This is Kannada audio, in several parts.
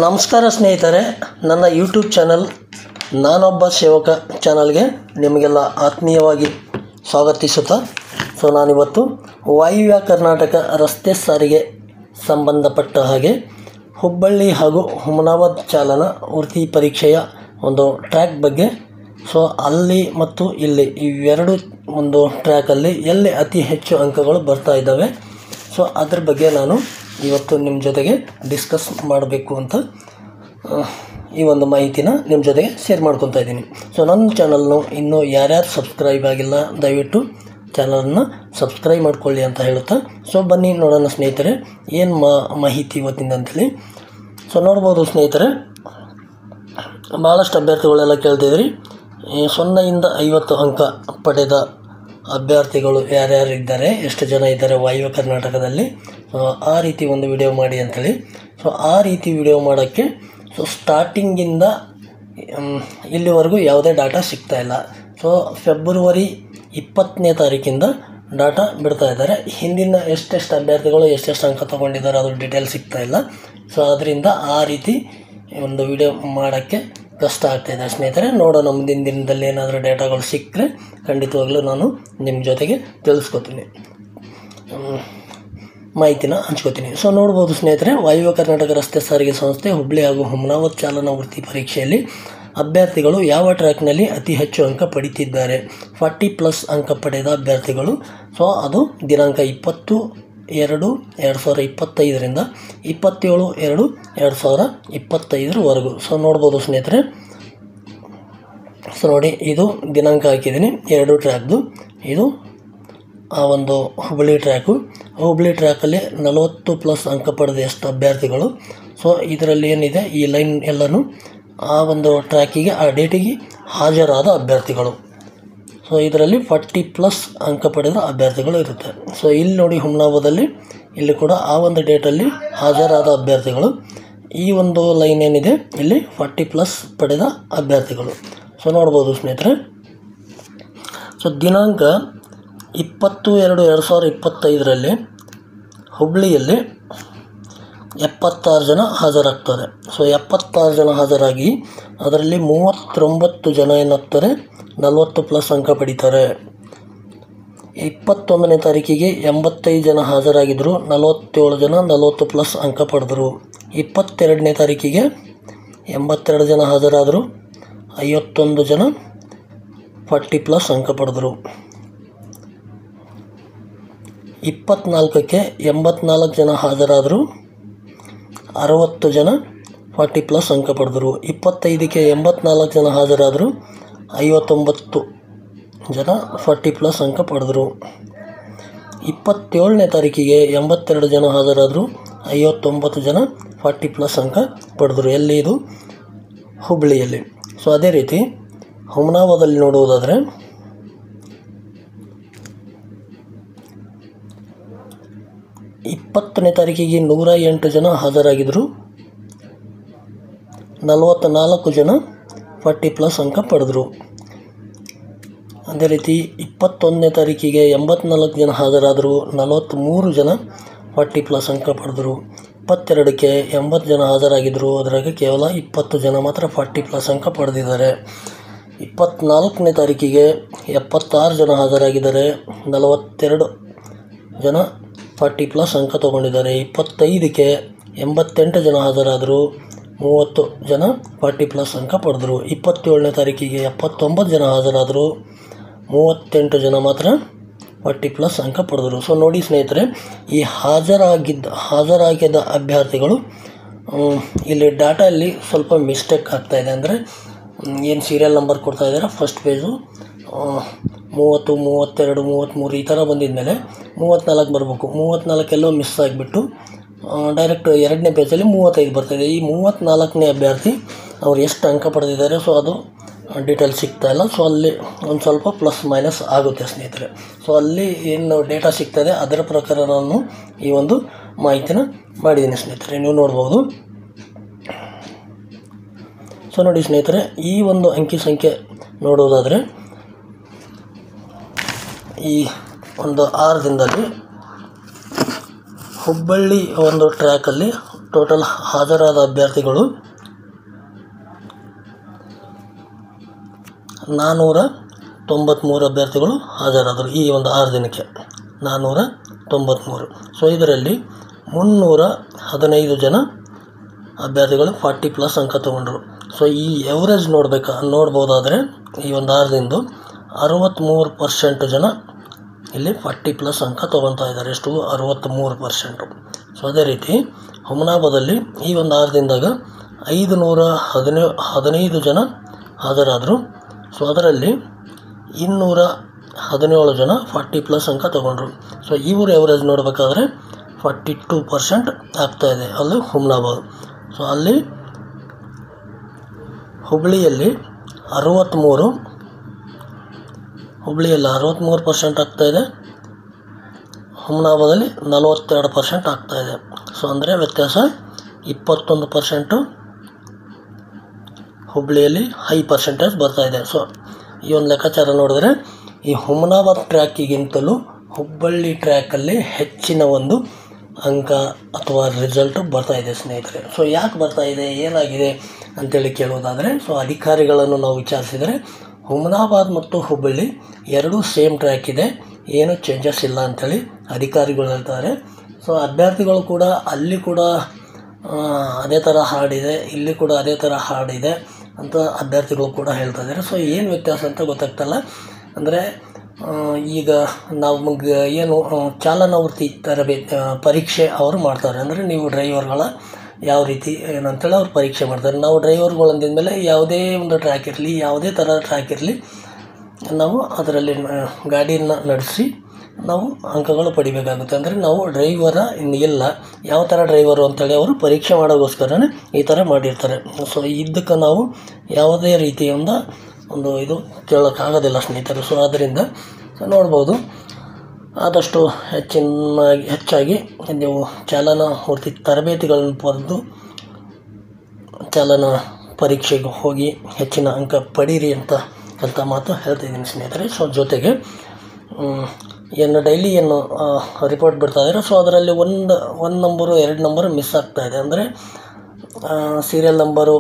ನಮಸ್ಕಾರ ಸ್ನೇಹಿತರೆ, ನನ್ನ ಯೂಟ್ಯೂಬ್ ಚಾನಲ್ ನಾನೊಬ್ಬ ಸೇವಕ ಚಾನಲ್ಗೆ ನಿಮಗೆಲ್ಲ ಆತ್ಮೀಯವಾಗಿ ಸ್ವಾಗತಿಸುತ್ತಾ ನಾನಿವತ್ತು ವಾಯುವ್ಯ ಕರ್ನಾಟಕ ರಸ್ತೆ ಸಾರಿಗೆ ಸಂಬಂಧಪಟ್ಟ ಹಾಗೆ ಹುಬ್ಬಳ್ಳಿ ಹಾಗೂ ಹುಮನಾಬಾದ್ ಚಾಲನಾ ವೃತ್ತಿ ಪರೀಕ್ಷೆಯ ಒಂದು ಟ್ರ್ಯಾಕ್ ಬಗ್ಗೆ ಅಲ್ಲಿ ಮತ್ತು ಇಲ್ಲಿ ಇವೆರಡು ಒಂದು ಟ್ರ್ಯಾಕಲ್ಲಿ ಎಲ್ಲಿ ಅತಿ ಹೆಚ್ಚು ಅಂಕಗಳು ಬರ್ತಾ ಇದ್ದಾವೆ ಅದ್ರ ಬಗ್ಗೆ ನಾನು ಇವತ್ತು ನಿಮ್ಮ ಜೊತೆಗೆ ಡಿಸ್ಕಸ್ ಮಾಡಬೇಕು ಅಂತ ಈ ಒಂದು ಮಾಹಿತಿನ ನಿಮ್ಮ ಜೊತೆಗೆ ಶೇರ್ ಮಾಡ್ಕೊತಾ ಇದ್ದೀನಿ. ನನ್ನ ಚಾನಲ್ನು ಇನ್ನೂ ಯಾರ್ಯಾರು ಸಬ್ಸ್ಕ್ರೈಬ್ ಆಗಿಲ್ಲ ದಯವಿಟ್ಟು ಚಾನಲನ್ನು ಸಬ್ಸ್ಕ್ರೈಬ್ ಮಾಡ್ಕೊಳ್ಳಿ ಅಂತ ಹೇಳುತ್ತಾ ಬನ್ನಿ ನೋಡೋಣ ಸ್ನೇಹಿತರೆ ಏನು ಮಾಹಿತಿ ಇವತ್ತಿಂದ ಅಂತೇಳಿ. ನೋಡ್ಬೋದು ಸ್ನೇಹಿತರೆ, ಭಾಳಷ್ಟು ಅಭ್ಯರ್ಥಿಗಳೆಲ್ಲ ಕೇಳ್ತಿದ್ರಿ 0 ಇಂದ 50 ಅಂಕ ಪಡೆದ ಅಭ್ಯರ್ಥಿಗಳು ಯಾರ್ಯಾರು ಇದ್ದಾರೆ, ಎಷ್ಟು ಜನ ಇದ್ದಾರೆ ವಾಯುವ್ಯ ಕರ್ನಾಟಕದಲ್ಲಿ, ಆ ರೀತಿ ಒಂದು ವಿಡಿಯೋ ಮಾಡಿ ಅಂಥೇಳಿ. ಆ ರೀತಿ ವಿಡಿಯೋ ಮಾಡೋಕ್ಕೆ ಸ್ಟಾರ್ಟಿಂಗಿಂದ ಇಲ್ಲಿವರೆಗೂ ಯಾವುದೇ ಡಾಟಾ ಸಿಗ್ತಾಯಿಲ್ಲ. ಫೆಬ್ರವರಿ 20ನೇ ತಾರೀಕಿಂದ ಡಾಟಾ ಬಿಡ್ತಾ ಇದ್ದಾರೆ. ಹಿಂದಿನ ಎಷ್ಟೆಷ್ಟು ಅಭ್ಯರ್ಥಿಗಳು ಎಷ್ಟೆಷ್ಟು ಅಂಕ ತೊಗೊಂಡಿದ್ದಾರೆ ಅದ್ರ ಡೀಟೇಲ್ ಸಿಗ್ತಾಯಿಲ್ಲ. ಅದರಿಂದ ಆ ರೀತಿ ಒಂದು ವಿಡಿಯೋ ಮಾಡೋಕ್ಕೆ ಕಷ್ಟ ಆಗ್ತಾಯಿದೆ ಸ್ನೇಹಿತರೆ. ನೋಡೋಣ ಮುಂದಿನ ದಿನದಲ್ಲಿ ಏನಾದರೂ ಡೇಟಾಗಳು ಸಿಕ್ಕರೆ ಖಂಡಿತವಾಗ್ಲೂ ನಾನು ನಿಮ್ಮ ಜೊತೆಗೆ ತಿಳಿಸ್ಕೊತೀನಿ, ಮಾಹಿತಿನ ಹಂಚ್ಕೋತೀನಿ. ನೋಡ್ಬೋದು ಸ್ನೇಹಿತರೆ, ವಾಯುವ್ಯ ಕರ್ನಾಟಕ ರಸ್ತೆ ಸಾರಿಗೆ ಸಂಸ್ಥೆ ಹುಬ್ಬಳ್ಳಿ ಹಾಗೂ ಹುಮನಾಬಾದ್ ಚಾಲನಾ ವೃತ್ತಿ ಪರೀಕ್ಷೆಯಲ್ಲಿ ಅಭ್ಯರ್ಥಿಗಳು ಯಾವ ಟ್ರ್ಯಾಕ್ನಲ್ಲಿ ಅತಿ ಹೆಚ್ಚು ಅಂಕ ಪಡೀತಿದ್ದಾರೆ. 40+ ಅಂಕ ಪಡೆದ ಅಭ್ಯರ್ಥಿಗಳು ಅದು ದಿನಾಂಕ 20/2/2025ರಿಂದ 27/2/2025ವರೆಗೂ. ನೋಡ್ಬೋದು ಸ್ನೇಹಿತರೆ, ನೋಡಿ ಇದು ದಿನಾಂಕ ಹಾಕಿದ್ದೀನಿ 2 ಟ್ರ್ಯಾಕ್ದು. ಇದು ಆ ಒಂದು ಹುಬ್ಬಳ್ಳಿ ಟ್ರ್ಯಾಕು. ಹುಬ್ಬಳ್ಳಿ ಟ್ರ್ಯಾಕಲ್ಲಿ 40+ ಅಂಕ ಪಡೆದ ಎಷ್ಟು ಅಭ್ಯರ್ಥಿಗಳು. ಇದರಲ್ಲಿ ಏನಿದೆ ಈ ಲೈನ್ ಎಲ್ಲನೂ ಆ ಒಂದು ಟ್ರ್ಯಾಕಿಗೆ ಆ ಡೇಟಿಗೆ ಹಾಜರಾದ ಅಭ್ಯರ್ಥಿಗಳು. ಇದರಲ್ಲಿ 40+ ಅಂಕ ಪಡೆದ ಅಭ್ಯರ್ಥಿಗಳು ಇರುತ್ತೆ. ಇಲ್ಲಿ ನೋಡಿ ಹುಮನಾಬಾದಲ್ಲಿ ಇಲ್ಲಿ ಕೂಡ ಆ ಒಂದು ಡೇಟಲ್ಲಿ ಹಾಜರಾದ ಅಭ್ಯರ್ಥಿಗಳು. ಈ ಒಂದು ಲೈನ್ ಏನಿದೆ ಇಲ್ಲಿ 40+ ಪಡೆದ ಅಭ್ಯರ್ಥಿಗಳು. ನೋಡ್ಬೋದು ಸ್ನೇಹಿತರೆ, ದಿನಾಂಕ 20/2/2025ರಲ್ಲಿ ಹುಬ್ಬಳ್ಳಿಯಲ್ಲಿ 76 ಜನ ಹಾಜರಾಗ್ತಾರೆ. 76 ಜನ ಹಾಜರಾಗಿ ಅದರಲ್ಲಿ 39 ಜನ ಏನಾಗ್ತಾರೆ 40+ ಅಂಕ ಪಡೀತಾರೆ. 21ನೇ ತಾರೀಕಿಗೆ 85 ಜನ ಹಾಜರಾಗಿದ್ದರು, 47 ಜನ 40+ ಅಂಕ ಪಡೆದರು. 22ನೇ ತಾರೀಕಿಗೆ 82 ಜನ ಹಾಜರಾದರು, 51 ಜನ 40+ ಅಂಕ ಪಡೆದರು. 24ಕ್ಕೆ 84 ಜನ ಹಾಜರಾದರು, 60 ಜನ 40+ ಅಂಕ ಪಡೆದರು. 25ಕ್ಕೆ 84 ಜನ ಹಾಜರಾದರು, 59 ಜನ 40+ ಅಂಕ ಪಡೆದರು. 27ನೇ ತಾರೀಕಿಗೆ 82 ಜನ ಹಾಜರಾದರು, 59 ಜನ 40+ ಅಂಕ ಪಡೆದರು. ಎಲ್ಲಿ ಇದು ಹುಬ್ಬಳ್ಳಿಯಲ್ಲಿ. ಅದೇ ರೀತಿ ಹುಮನಾಬಾದಲ್ಲಿ ನೋಡುವುದಾದರೆ 20ನೇ ತಾರೀಕಿಗೆ 108 ಜನ ಹಾಜರಾಗಿದ್ದರು, 44 ಜನ 40+ ಅಂಕ ಪಡೆದರು. ಅದೇ ರೀತಿ 21ನೇ ತಾರೀಕಿಗೆ 84 ಜನ ಹಾಜರಾದರು, 43 ಜನ 40+ ಅಂಕ ಪಡೆದರು. 22ಕ್ಕೆ 80 ಜನ ಹಾಜರಾಗಿದ್ದರು, ಅದರಾಗೆ ಕೇವಲ 20 ಜನ ಮಾತ್ರ 40+ ಅಂಕ ಪಡೆದಿದ್ದಾರೆ. 24ನೇ ತಾರೀಕಿಗೆ 76 ಜನ ಹಾಜರಾಗಿದ್ದಾರೆ, 42 ಜನ 40+ ಅಂಕ ತೊಗೊಂಡಿದ್ದಾರೆ. 25ಕ್ಕೆ 88 ಜನ ಹಾಜರಾದರು, 30 ಜನ 40+ ಅಂಕ ಪಡೆದರು. 27ನೇ ತಾರೀಕಿಗೆ 79 ಜನ ಹಾಜರಾದರು, 38 ಜನ ಮಾತ್ರ 40+ ಅಂಕ ಪಡೆದರು. ನೋಡಿ ಸ್ನೇಹಿತರೆ, ಈ ಹಾಜರಾಗಿದ್ದ ಅಭ್ಯರ್ಥಿಗಳು ಇಲ್ಲಿ ಡಾಟಾಲ್ಲಿ ಸ್ವಲ್ಪ ಮಿಸ್ಟೇಕ್ ಆಗ್ತಾಯಿದೆ. ಅಂದರೆ ಏನು ಸೀರಿಯಲ್ ನಂಬರ್ ಕೊಡ್ತಾ ಇದ್ದಾರೆ, ಫಸ್ಟ್ ಪೇಜು 30, 32, 33 ಈ ಥರ ಬಂದಿದ್ಮೇಲೆ 34 ಬರಬೇಕು. 34 ಎಲ್ಲೋ ಮಿಸ್ ಆಗಿಬಿಟ್ಟು ಡೈರೆಕ್ಟ್ 2ನೇ ಪೇಜಲ್ಲಿ 35 ಬರ್ತಾಯಿದೆ. ಈ 34ನೇ ಅಭ್ಯರ್ಥಿ ಅವ್ರು ಎಷ್ಟು ಅಂಕ ಪಡೆದಿದ್ದಾರೆ ಅದು ಡೀಟೇಲ್ ಸಿಗ್ತಾಯಿಲ್ಲ. ಅಲ್ಲಿ ಒಂದು ಸ್ವಲ್ಪ ಪ್ಲಸ್ ಮೈನಸ್ ಆಗುತ್ತೆ ಸ್ನೇಹಿತರೆ. ಅಲ್ಲಿ ಏನು ಡೇಟಾ ಸಿಗ್ತದೆ ಅದರ ಪ್ರಕಾರ ನಾನು ಈ ಒಂದು ಮಾಹಿತಿನ ಮಾಡಿದ್ದೀನಿ ಸ್ನೇಹಿತರೆ, ನೀವು ನೋಡ್ಬೋದು. ನೋಡಿ ಸ್ನೇಹಿತರೆ, ಈ ಒಂದು ಅಂಕಿ ಸಂಖ್ಯೆ ನೋಡೋದಾದರೆ ಈ ಒಂದು 6 ದಿನದಲ್ಲಿ ಹುಬ್ಬಳ್ಳಿ ಒಂದು ಟ್ರ್ಯಾಕಲ್ಲಿ ಟೋಟಲ್ ಹಾಜರಾದ ಅಭ್ಯರ್ಥಿಗಳು 493 ಅಭ್ಯರ್ಥಿಗಳು ಹಾಜರಾದರು ಈ ಒಂದು 6 ದಿನಕ್ಕೆ 493. ಸೊ ಇದರಲ್ಲಿ 315 ಜನ ಅಭ್ಯರ್ಥಿಗಳು 40+ ಅಂಕ ತೊಗೊಂಡ್ರು. ಸೊ ಈ ಎವರೇಜ್ ನೋಡ್ಬೋದಾದರೆ ಈ ಒಂದು 6 ದಿನದ್ದು 63% ಜನ ಇಲ್ಲಿ 40+ ಅಂಕ ತೊಗೊತಾ ಇದ್ದಾರೆ. ಎಷ್ಟು? 63%. ಸೊ ಅದೇ ರೀತಿ ಹುಮನಾಬಾದಲ್ಲಿ ಈ ಒಂದು 6 ದಿನದಾಗ 515 ಜನ ಹಾಜರಾದರು. ಸೊ ಅದರಲ್ಲಿ 217 ಜನ 40+ ಅಂಕ ತೊಗೊಂಡ್ರು. ಸೊ ಇವರು ಎವರೇಜ್ ನೋಡಬೇಕಾದ್ರೆ 42% ಆಗ್ತಾಯಿದೆ ಅಲ್ಲಿ ಹುಮನಾಬಾದ್. ಸೊ ಅಲ್ಲಿ ಹುಬ್ಬಳ್ಳಿಯಲ್ಲಿ 63% ಆಗ್ತಾಯಿದೆ, ಹುಮನಾಬಾದಲ್ಲಿ 42% ಆಗ್ತಾಯಿದೆ. ಸೊ ಅಂದರೆ ವ್ಯತ್ಯಾಸ 21% ಹುಬ್ಬಳ್ಳಿಯಲ್ಲಿ ಹೈ ಪರ್ಸೆಂಟೇಜ್ ಬರ್ತಾಯಿದೆ. ಸೊ ಈ ಒಂದು ಲೆಕ್ಕಾಚಾರ ನೋಡಿದ್ರೆ ಈ ಹುಮನಾಬಾದ್ ಟ್ರ್ಯಾಕಿಗಿಂತಲೂ ಹುಬ್ಬಳ್ಳಿ ಟ್ರ್ಯಾಕಲ್ಲಿ ಹೆಚ್ಚಿನ ಒಂದು ಅಂಕ ಅಥವಾ ರಿಸಲ್ಟ್ ಬರ್ತಾಯಿದೆ ಸ್ನೇಹಿತರೆ. ಸೊ ಯಾಕೆ ಬರ್ತಾಯಿದೆ, ಏನಾಗಿದೆ ಅಂತೇಳಿ ಕೇಳೋದಾದರೆ, ಸೊ ಅಧಿಕಾರಿಗಳನ್ನು ನಾವು ವಿಚಾರಿಸಿದರೆ ಹುಮನಾಬಾದ್ ಮತ್ತು ಹುಬ್ಬಳ್ಳಿ ಎರಡೂ ಸೇಮ್ ಟ್ರ್ಯಾಕ್ ಇದೆ, ಏನು ಚೇಂಜಸ್ ಇಲ್ಲ ಅಂಥೇಳಿ ಅಧಿಕಾರಿಗಳು ಹೇಳ್ತಾರೆ. ಸೊ ಅಭ್ಯರ್ಥಿಗಳು ಕೂಡ ಅಲ್ಲಿ ಕೂಡ ಅದೇ ಥರ ಹಾಡಿದೆ, ಇಲ್ಲಿ ಕೂಡ ಅದೇ ಥರ ಹಾಡಿದೆ ಅಂತ ಅಭ್ಯರ್ಥಿಗಳು ಕೂಡ ಹೇಳ್ತಾ ಇದ್ದಾರೆ. ಸೊ ಏನು ವ್ಯತ್ಯಾಸ ಅಂತ ಗೊತ್ತಾಗ್ತಲ್ಲ. ಅಂದರೆ ಈಗ ನಮಗೆ ಏನು ಚಾಲನಾ ವೃತ್ತಿ ಪರೀಕ್ಷೆ ಅವರು ಮಾಡ್ತಾರೆ. ಅಂದರೆ ನೀವು ಡ್ರೈವರ್ಗಳ ಯಾವ ರೀತಿ ಏನಂತೇಳಿ ಅವ್ರು ಪರೀಕ್ಷೆ ಮಾಡ್ತಾರೆ. ನಾವು ಡ್ರೈವರ್ಗಳು ಅಂದಿದ್ಮೇಲೆ ಯಾವುದೇ ಒಂದು ಟ್ರ್ಯಾಕ್ ಇರಲಿ, ಯಾವುದೇ ಥರ ಟ್ರ್ಯಾಕ್ ಇರಲಿ, ನಾವು ಅದರಲ್ಲಿ ಗಾಡಿಯನ್ನು ನಡೆಸಿ ನಾವು ಅಂಕಗಳು ಪಡಿಬೇಕಾಗುತ್ತೆ. ಅಂದರೆ ನಾವು ಡ್ರೈವರ ಇಲ್ಲ ಯಾವ ಥರ ಡ್ರೈವರು ಅಂತೇಳಿ ಅವರು ಪರೀಕ್ಷೆ ಮಾಡೋಕ್ಕೋಸ್ಕರನೇ ಈ ಥರ ಮಾಡಿರ್ತಾರೆ. ಸೊ ಇದಕ್ಕೆ ನಾವು ಯಾವುದೇ ರೀತಿಯಿಂದ ಒಂದು ಇದು ಕೇಳೋಕ್ಕಾಗೋದಿಲ್ಲ ಸ್ನೇಹಿತರು. ಸೊ ಆದ್ದರಿಂದ ನೋಡ್ಬೋದು, ಆದಷ್ಟು ಹೆಚ್ಚಾಗಿ ನೀವು ಚಾಲನಾ ವೃತ್ತಿ ತರಬೇತಿಗಳನ್ನು ಪಡೆದು ಚಾಲನಾ ಪರೀಕ್ಷೆಗೆ ಹೋಗಿ ಹೆಚ್ಚಿನ ಅಂಕ ಪಡೀರಿ ಅಂತ ಮಾತು ಹೇಳ್ತಾಯಿದ್ದೀನಿ ಸ್ನೇಹಿತರೆ. ಸೊ ಜೊತೆಗೆ ಏನು ಡೈಲಿ ಏನು ರಿಪೋರ್ಟ್ ಬಿಡ್ತಾ ಇದ್ದಾರೆ, ಸೊ ಅದರಲ್ಲಿ ಒಂದು ನಂಬರು 2 ನಂಬರು ಮಿಸ್ ಆಗ್ತಾಯಿದೆ. ಅಂದರೆ ಸೀರಿಯಲ್ ನಂಬರು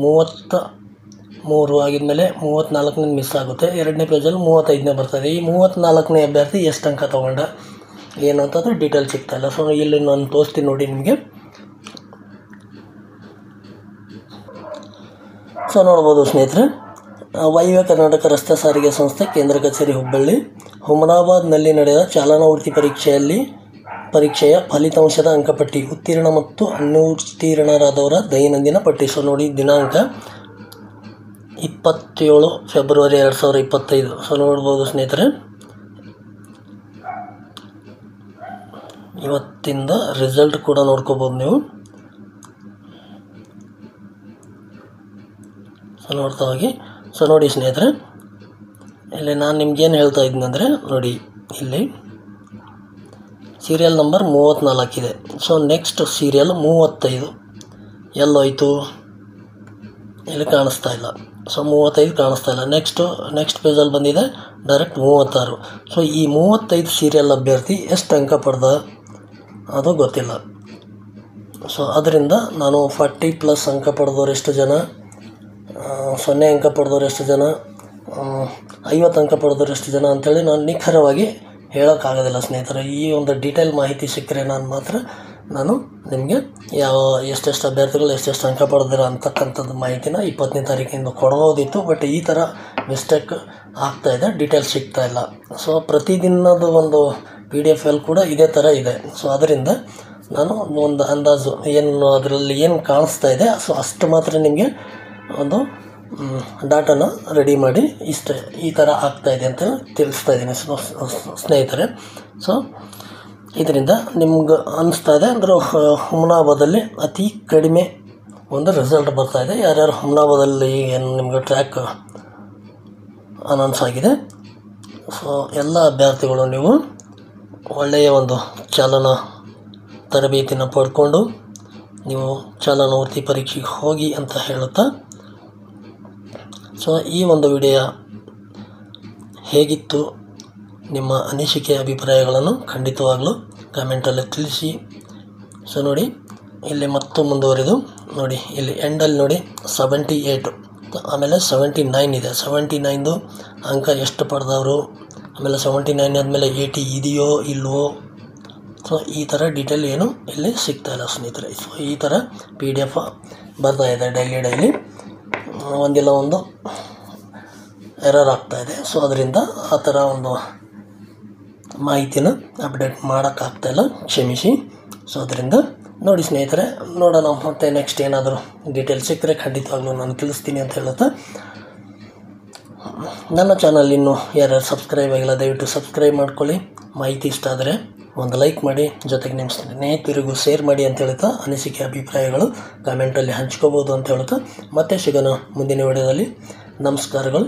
33 ಆಗಿದ್ಮೇಲೆ 34ನೇ ಮಿಸ್ ಆಗುತ್ತೆ, 2ನೇ ಪೇಜಲ್ಲಿ 35ನೇ ಬರ್ತಾಯಿದೆ. ಈ 34ನೇ ಅಭ್ಯರ್ಥಿ ಎಷ್ಟು ಅಂಕ ತೊಗೊಂಡ ಏನು ಅಂತಂದರೆ ಡೀಟೇಲ್ ಸಿಗ್ತಾಯಿಲ್ಲ. ಸೊ ಇಲ್ಲಿ ನಾನು ತೋರಿಸ್ತೀನಿ ನೋಡಿ ನಿಮಗೆ. ಸೊ ನೋಡ್ಬೋದು ಸ್ನೇಹಿತರೆ, ವಾಯುವ್ಯ ಕರ್ನಾಟಕ ರಸ್ತೆ ಸಾರಿಗೆ ಸಂಸ್ಥೆ ಕೇಂದ್ರ ಕಚೇರಿ ಹುಬ್ಬಳ್ಳಿ ಹುಮನಾಬಾದ್ನಲ್ಲಿ ನಡೆದ ಚಾಲನಾ ವೃತ್ತಿ ಪರೀಕ್ಷೆಯ ಫಲಿತಾಂಶದ ಅಂಕಪಟ್ಟಿ, ಉತ್ತೀರ್ಣ ಮತ್ತು ಅನುತ್ತೀರ್ಣರಾದವರ ದೈನಂದಿನ ಪಟ್ಟಿ. ಸೊ ನೋಡಿ, ದಿನಾಂಕ 27 ಫೆಬ್ರವರಿ 2025. ಸೊ ನೋಡ್ಬೋದು ಸ್ನೇಹಿತರೆ, ಇವತ್ತಿಂದ ರಿಸಲ್ಟ್ ಕೂಡ ನೋಡ್ಕೋಬೋದು ನೀವು. ಸೊ ನೋಡ್ತಾ ಹೋಗಿ. ಸೊ ನೋಡಿ ಸ್ನೇಹಿತರೆ, ಇಲ್ಲಿ ನಾನು ನಿಮ್ಗೇನು ಹೇಳ್ತಾ ಇದ್ದೀನಿ ಅಂದರೆ ನೋಡಿ, ಇಲ್ಲಿ ಸೀರಿಯಲ್ ನಂಬರ್ 34 ಇದೆ. ಸೊ ನೆಕ್ಸ್ಟ್ ಸೀರಿಯಲ್ 35 ಎಲ್ಲೋಯ್ತು, ಇಲ್ಲಿ ಕಾಣಿಸ್ತಾ ಇಲ್ಲ. ಸೊ 35 ಕಾಣಿಸ್ತಾ ಇಲ್ಲ. ನೆಕ್ಸ್ಟ್ ಪೇಜಲ್ಲಿ ಬಂದಿದೆ ಡೈರೆಕ್ಟ್ 36. ಸೊ ಈ 35 ಸೀರಿಯಲ್ ಅಭ್ಯರ್ಥಿ ಎಷ್ಟು ಅಂಕ ಪಡೆದ ಅದು ಗೊತ್ತಿಲ್ಲ. ಸೊ ಅದರಿಂದ ನಾನು 40+ ಅಂಕ ಪಡೆದವರು ಎಷ್ಟು ಜನ, 0 ಅಂಕ ಪಡೆದವರು ಎಷ್ಟು ಜನ, 50 ಅಂಕ ಪಡೆದವರು ಎಷ್ಟು ಜನ ಅಂಥೇಳಿ ನಾನು ನಿಖರವಾಗಿ ಹೇಳೋಕ್ಕಾಗೋದಿಲ್ಲ ಸ್ನೇಹಿತರೆ. ಈ ಒಂದು ಡೀಟೇಲ್ ಮಾಹಿತಿ ಸಿಕ್ಕರೆ ನಾನು ನಿಮಗೆ ಎಷ್ಟೆಷ್ಟು ಅಭ್ಯರ್ಥಿಗಳು ಎಷ್ಟೆಷ್ಟು ಅಂಕ ಪಡೆದಿರೋ ಅಂತಕ್ಕಂಥದ್ದು ಮಾಹಿತಿನ 20ನೇ ತಾರೀಕಿಂದ ಕೊಡ್ಬೋದಿತ್ತು. ಬಟ್ ಈ ಥರ ಮಿಸ್ಟೇಕ್ ಆಗ್ತಾಯಿದೆ, ಡೀಟೇಲ್ಸ್ ಸಿಗ್ತಾಯಿಲ್ಲ. ಸೊ ಪ್ರತಿದಿನದ ಒಂದು PDF ಫೈಲ್ ಕೂಡ ಇದೇ ಥರ ಇದೆ. ಸೊ ಅದರಿಂದ ನಾನು ಒಂದು ಅಂದಾಜು ಅದರಲ್ಲಿ ಏನು ಕಾಣಿಸ್ತಾ ಇದೆ, ಸೊ ಅಷ್ಟು ಮಾತ್ರ ನಿಮಗೆ ಒಂದು ಡಾಟಾನ ರೆಡಿ ಮಾಡಿ ಈ ಥರ ಆಗ್ತಾಯಿದೆ ಅಂತ ತಿಳಿಸ್ತಾ ಇದ್ದೀನಿ ಸ್ನೇಹಿತರೆ. ಸೊ ಇದರಿಂದ ನಿಮ್ಗೆ ಅನ್ನಿಸ್ತಾ ಇದೆ ಅಂದರೆ ಹುಮನಾಬಾದಲ್ಲಿ ಅತಿ ಕಡಿಮೆ ಒಂದು ರಿಸಲ್ಟ್ ಬರ್ತಾಯಿದೆ. ಯಾರ್ಯಾರು ಹುಮನಾಬಾದಲ್ಲಿ ಏನು ನಿಮಗೆ ಟ್ರ್ಯಾಕ್ ಅನೌನ್ಸ್ ಆಗಿದೆ, ಸೊ ಎಲ್ಲ ಅಭ್ಯರ್ಥಿಗಳು ನೀವು ಒಳ್ಳೆಯ ಒಂದು ಚಾಲನಾ ತರಬೇತಿನ ಪಡ್ಕೊಂಡು ನೀವು ಚಾಲನಾ ವೃತ್ತಿ ಪರೀಕ್ಷೆಗೆ ಹೋಗಿ ಅಂತ ಹೇಳುತ್ತಾ, ಸೊ ಈ ಒಂದು ವಿಡಿಯೋ ಹೇಗಿತ್ತು, ನಿಮ್ಮ ಅನಿಸಿಕೆ ಅಭಿಪ್ರಾಯಗಳನ್ನು ಖಂಡಿತವಾಗಲೂ ಕಮೆಂಟಲ್ಲಿ ತಿಳಿಸಿ. ಸೊ ನೋಡಿ ಇಲ್ಲಿ ಮತ್ತು ಮುಂದುವರಿದು ನೋಡಿ ಇಲ್ಲಿ ಎಂಡಲ್ಲಿ ನೋಡಿ 78 ಆಮೇಲೆ 79 ಇದೆ. 79ದು ಅಂಕ ಎಷ್ಟು ಪಡೆದವರು, ಆಮೇಲೆ 79 ಆದಮೇಲೆ 80 ಇದೆಯೋ ಇಲ್ವೋ, ಸೊ ಈ ಥರ ಡೀಟೇಲ್ ಏನು ಇಲ್ಲಿ ಸಿಗ್ತಾಯಿಲ್ಲ ಸ್ನೇಹಿತರೆ. ಸೊ ಈ ಥರ PDF ಬರ್ತಾಯಿದೆ ಡೈಲಿ ಒಂದಿಲ್ಲ ಒಂದು ಎರರ್ ಆಗ್ತಾಯಿದೆ. ಸೊ ಅದರಿಂದ ಆ ಥರ ಒಂದು ಮಾಹಿತಿನ ಅಪ್ಡೇಟ್ ಮಾಡೋಕ್ಕಾಗ್ತಾಯಿಲ್ಲ, ಕ್ಷಮಿಸಿ. ಸೊ ಅದರಿಂದ ನೋಡಿ ಸ್ನೇಹಿತರೆ, ನೋಡೋಣ ಮತ್ತೆ ನೆಕ್ಸ್ಟ್ ಏನಾದರೂ ಡೀಟೇಲ್ ಸಿಕ್ಕರೆ ಖಂಡಿತವಾಗ್ಲೂ ನಾನು ತಿಳಿಸ್ತೀನಿ ಅಂತ ಹೇಳುತ್ತಾ, ನನ್ನ ಚಾನಲ್ ಇನ್ನೂ ಯಾರ್ಯಾರು ಸಬ್ಸ್ಕ್ರೈಬ್ ಆಗಿಲ್ಲ ದಯವಿಟ್ಟು ಸಬ್ಸ್ಕ್ರೈಬ್ ಮಾಡ್ಕೊಳ್ಳಿ. ಮಾಹಿತಿ ಇಷ್ಟ ಆದರೆ ಒಂದು ಲೈಕ್ ಮಾಡಿ, ಜೊತೆಗೆ ನಿಮ್ಮ ಸ್ನೇಹಿತರಿಗೂ ಶೇರ್ ಮಾಡಿ ಅಂತ ಹೇಳ್ತಾ, ಅನಿಸಿಕೆ ಅಭಿಪ್ರಾಯಗಳು ಕಮೆಂಟಲ್ಲಿ ಹಂಚ್ಕೋಬೋದು ಅಂತ ಹೇಳ್ತಾ ಮತ್ತೆ ಸಿಗೋಣ ಮುಂದಿನ ವಿಡಿಯೋದಲ್ಲಿ. ನಮಸ್ಕಾರಗಳು.